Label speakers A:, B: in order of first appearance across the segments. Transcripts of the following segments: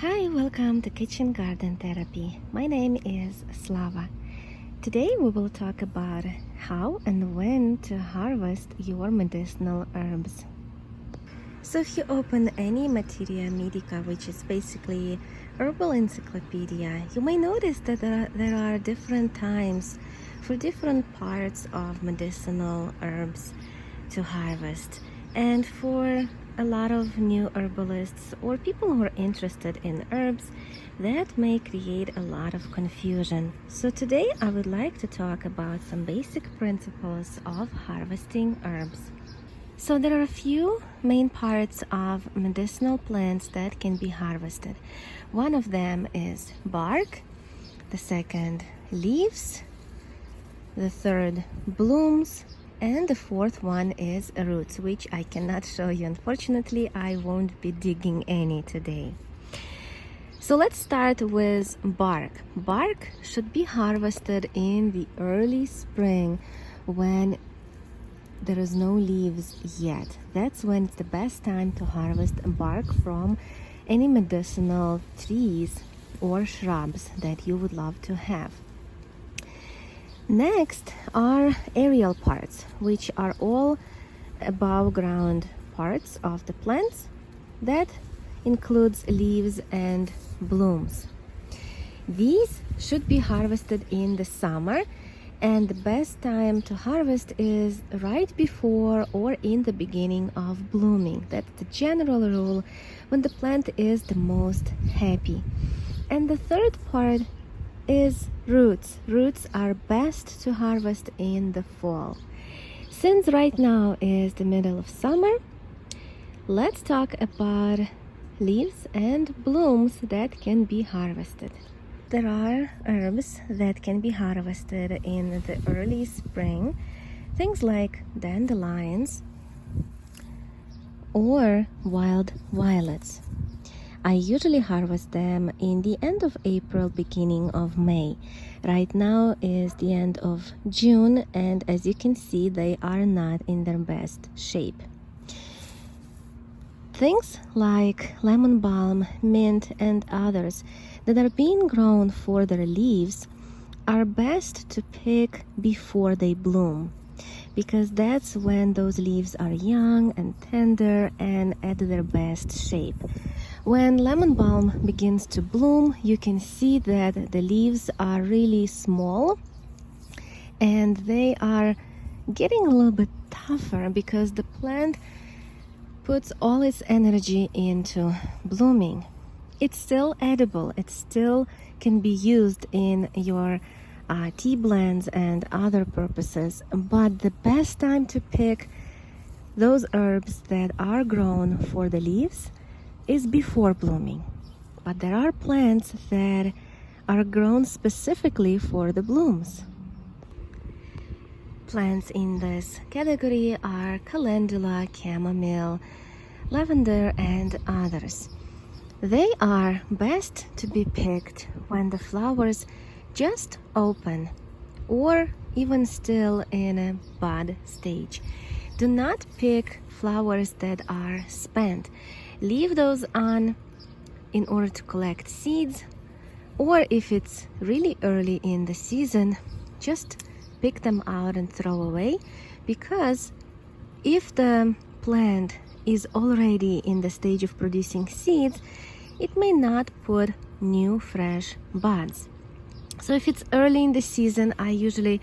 A: Hi, welcome to Kitchen Garden Therapy. My name is Slava. Today we will talk about how and when to harvest your medicinal herbs. So if you open any Materia Medica, which is basically herbal encyclopedia, you may notice that there are different times for different parts of medicinal herbs to harvest. And for a lot of new herbalists or people who are interested in herbs, that may create a lot of confusion. So today I would like to talk about some basic principles of harvesting herbs. So there are a few main parts of medicinal plants that can be harvested. One of them is bark, the second leaves, the third blooms, and the fourth one is roots, which I cannot show you. Unfortunately, I won't be digging any today. So let's start with bark. Bark should be harvested in the early spring when there is no leaves yet. That's when it's the best time to harvest bark from any medicinal trees or shrubs that you would love to have. Next are aerial parts, which are all above ground parts of the plants. That includes leaves and blooms. These should be harvested in the summer, and the best time to harvest is right before or in the beginning of blooming. That's the general rule when the plant is the most happy. And the third part is roots. Roots are best to harvest in the fall. Since right now is the middle of summer, let's talk about leaves and blooms that can be harvested. There are herbs that can be harvested in the early spring, things like dandelions or wild violets. I usually harvest them in the end of April, beginning of May. Right now is the end of June, and as you can see, they are not in their best shape. Things like lemon balm, mint, and others that are being grown for their leaves are best to pick before they bloom, because that's when those leaves are young and tender and at their best shape. When lemon balm begins to bloom, you can see that the leaves are really small and they are getting a little bit tougher because the plant puts all its energy into blooming. It's still edible. It still can be used in your tea blends and other purposes, but the best time to pick those herbs that are grown for the leaves is before blooming. But there are plants that are grown specifically for the blooms. Plants in this category are calendula, chamomile, lavender, and others. They are best to be picked when the flowers just open or even still in a bud stage. Do not pick flowers that are spent. Leave those on in order to collect seeds, or if it's really early in the season, just pick them out and throw away, because if the plant is already in the stage of producing seeds, it may not put new fresh buds. So if it's early in the season, I usually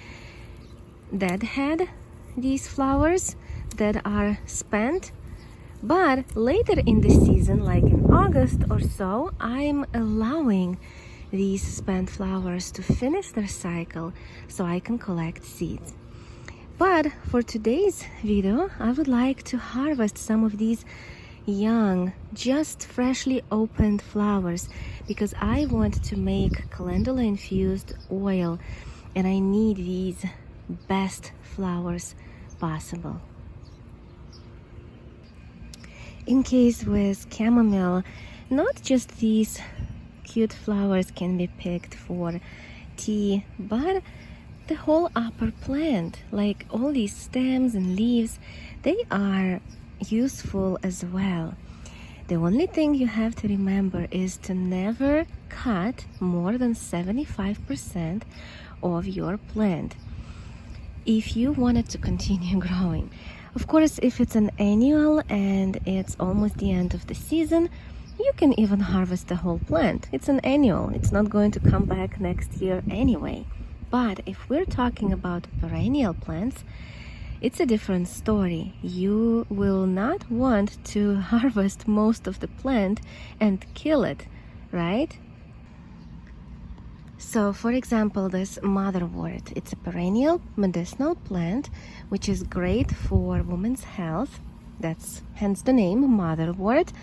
A: deadhead these flowers that are spent. But later in the season, like in August or so, I'm allowing these spent flowers to finish their cycle so I can collect seeds. But for today's video, I would like to harvest some of these young, just freshly opened flowers, because I want to make calendula infused oil and I need these best flowers possible. In case with chamomile, not just these cute flowers can be picked for tea, but the whole upper plant, like all these stems and leaves, they are useful as well. The only thing you have to remember is to never cut more than 75% of your plant if you want it to continue growing. Of course, if it's an annual and it's almost the end of the season, you can even harvest the whole plant. It's an annual, it's not going to come back next year anyway. But if we're talking about perennial plants, it's a different story. You will not want to harvest most of the plant and kill it, right? So, for example, this motherwort, it's a perennial medicinal plant, which is great for women's health. That's hence the name, motherwort.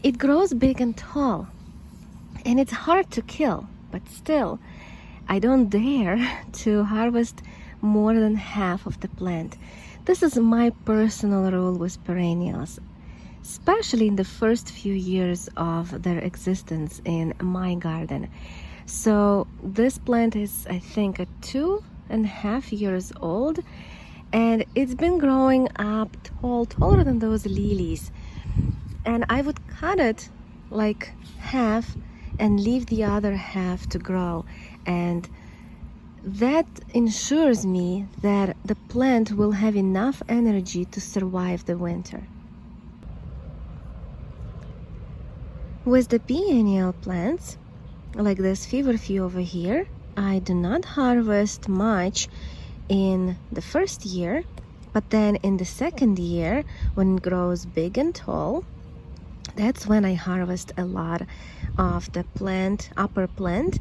A: It grows big and tall, and it's hard to kill, but still, I don't dare to harvest more than half of the plant. This is my personal rule with perennials, especially in the first few years of their existence in my garden. So this plant is, I think, 2.5 years old, and it's been growing up tall, taller than those lilies. And I would cut it like half and leave the other half to grow, and that ensures me that the plant will have enough energy to survive the winter. With the biennial plants, like this feverfew over here, I do not harvest much in the first year, but then in the second year, when it grows big and tall, that's when I harvest a lot of the plant, upper plant,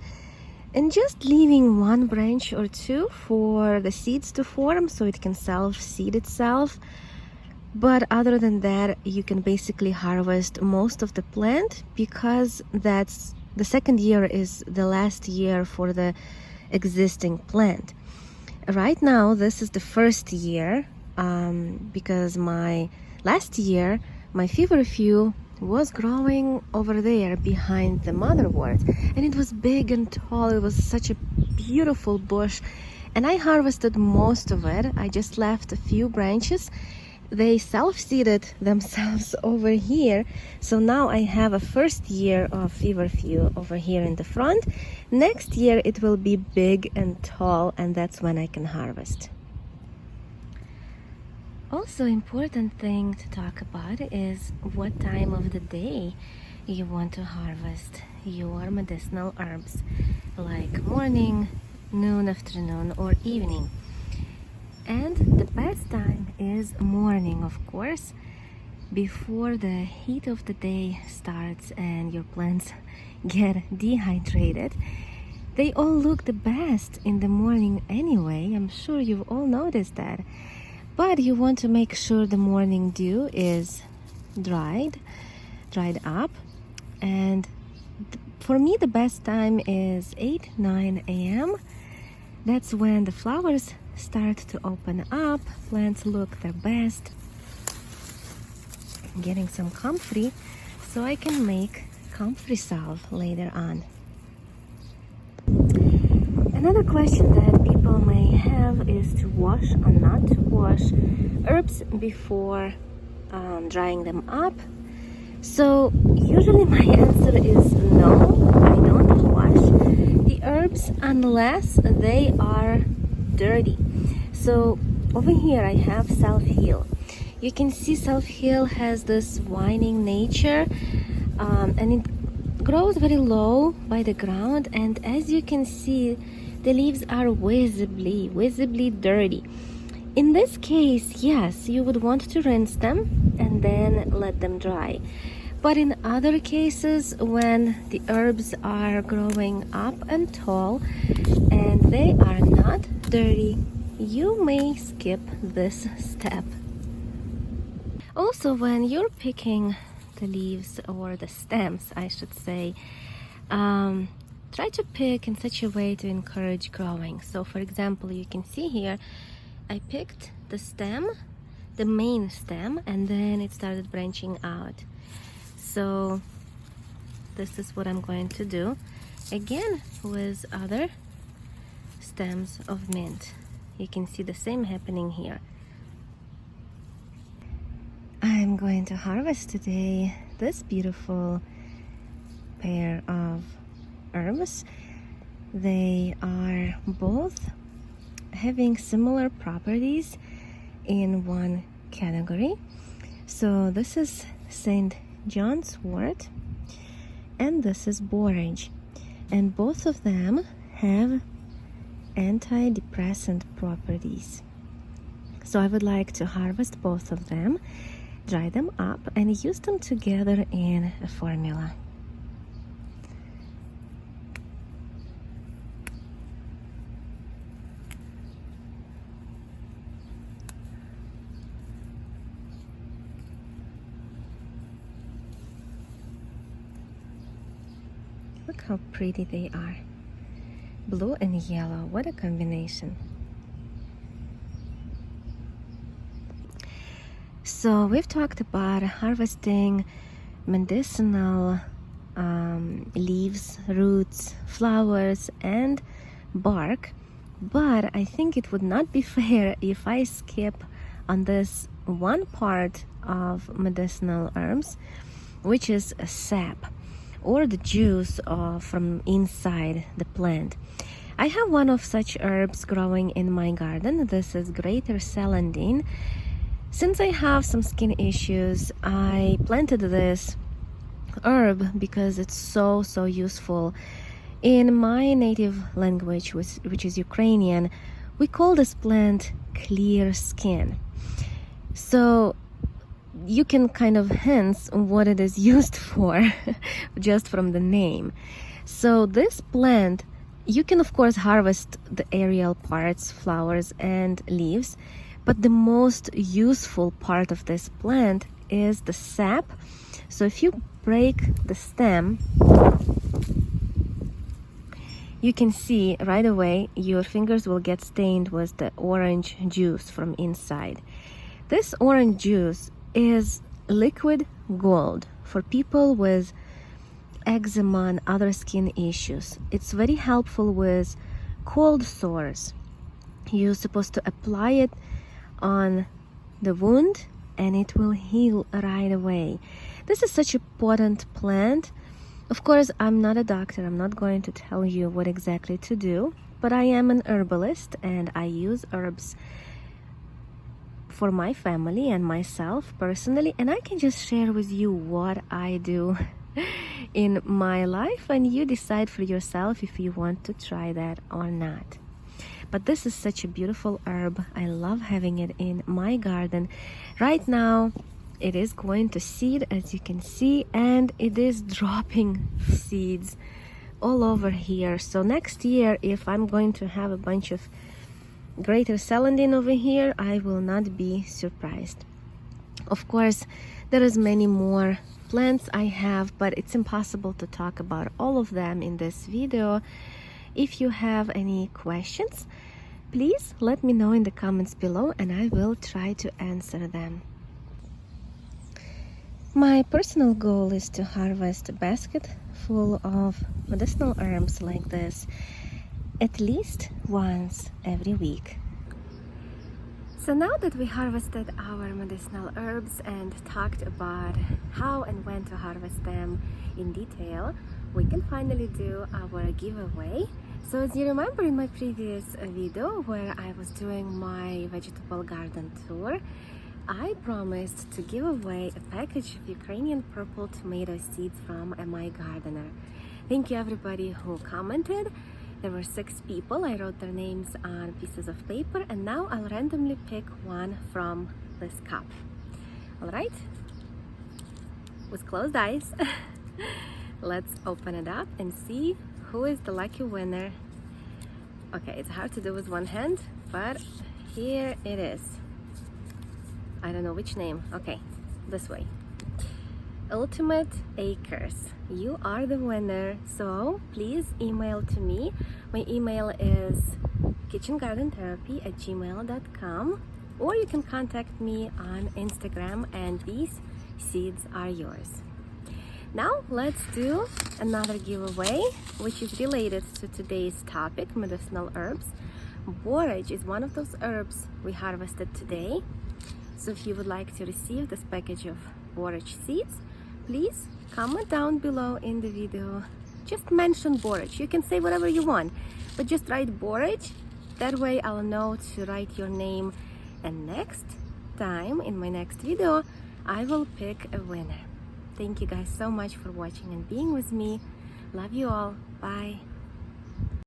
A: and just leaving one branch or two for the seeds to form so it can self-seed itself. But other than that, you can basically harvest most of the plant, because that's the second year is the last year for the existing plant. Right now, this is the first year, because my last year, my feverfew was growing over there behind the motherwort, and it was big and tall. It was such a beautiful bush, and I harvested most of it. I just left a few branches. They self-seeded themselves over here, so now I have a first year of feverfew over here in the front. Next year it will be big and tall, and that's when I can harvest. Also, important thing to talk about is what time of the day you want to harvest your medicinal herbs, like morning, noon, afternoon, or evening. And the best time is morning, of course, before the heat of the day starts and your plants get dehydrated. They all look the best in the morning anyway. I'm sure you've all noticed that. But you want to make sure the morning dew is dried up. And for me, the best time is 8-9 a.m. That's when the flowers start to open up, plants look their best. I'm getting some comfrey so I can make comfrey salve later on. Another question that people may have is to wash or not to wash herbs before drying them up. So usually my answer is no, I don't wash the herbs unless they are dirty. So over here I have self-heal. You can see self-heal has this whining nature, and it grows very low by the ground, and as you can see, the leaves are visibly dirty. In this case, yes, you would want to rinse them and then let them dry. But in other cases, when the herbs are growing up and tall and they are not dirty, you may skip this step. Also, when you're picking the leaves, or the stems, I should say, try to pick in such a way to encourage growing. So for example, you can see here, I picked the stem, the main stem, and then it started branching out. So this is what I'm going to do again with other stems of mint. You can see the same happening here. I'm going to harvest today this beautiful pair of herbs. They are both having similar properties in one category. So this is St. John's wort and this is borage, and both of them have antidepressant properties. So I would like to harvest both of them, dry them up, and use them together in a formula. Look how pretty they are. Blue and yellow, what a combination. So we've talked about harvesting medicinal leaves, roots, flowers, and bark, but I think it would not be fair if I skip on this one part of medicinal herbs, which is sap, or the juice from inside the plant. I have one of such herbs growing in my garden. This is greater celandine. Since I have some skin issues, I planted this herb because it's so useful. In my native language, which is Ukrainian, we call this plant clear skin. So you can kind of hint what it is used for just from the name. So this plant, you can of course harvest the aerial parts, flowers and leaves, but the most useful part of this plant is the sap. So if you break the stem, you can see right away your fingers will get stained with the orange juice from inside. This orange juice is liquid gold for people with eczema and other skin issues. It's very helpful with cold sores. You're supposed to apply it on the wound and it will heal right away. This is such a potent plant. Of course, I'm not a doctor. I'm not going to tell you what exactly to do, but I am an herbalist and I use herbs for my family and myself personally, and I can just share with you what I do in my life, and you decide for yourself if you want to try that or not. But this is such a beautiful herb. I love having it in my garden. Right now it is going to seed, as you can see, and it is dropping seeds all over here. So next year, if I'm going to have a bunch of greater celandine over here, I will not be surprised. Of course, there is many more plants I have, but it's impossible to talk about all of them in this video. If you have any questions, please let me know in the comments below and I will try to answer them. My personal goal is to harvest a basket full of medicinal herbs like this at least once every week. So now that we harvested our medicinal herbs and talked about how and when to harvest them in detail, we can finally do our giveaway. So as you remember in my previous video where I was doing my vegetable garden tour, I promised to give away a package of Ukrainian purple tomato seeds from My Gardener. Thank you everybody who commented. There were 6 people. I wrote their names on pieces of paper and now I'll randomly pick one from this cup. Alright? With closed eyes, let's open it up and see who is the lucky winner. Okay, it's hard to do with one hand, but here it is. I don't know which name. Okay, this way. Ultimate Acres. You are the winner, so please email to me. My email is kitchengarden.therapy@gmail.com, or you can contact me on Instagram and these seeds are yours. Now let's do another giveaway, which is related to today's topic, medicinal herbs. Borage is one of those herbs we harvested today. So if you would like to receive this package of borage seeds, please comment down below in the video. Just mention borage. You can say whatever you want, but just write borage. That way I'll know to write your name, and next time in my next video I will pick a winner. Thank you guys so much for watching and being with me. Love you all. Bye.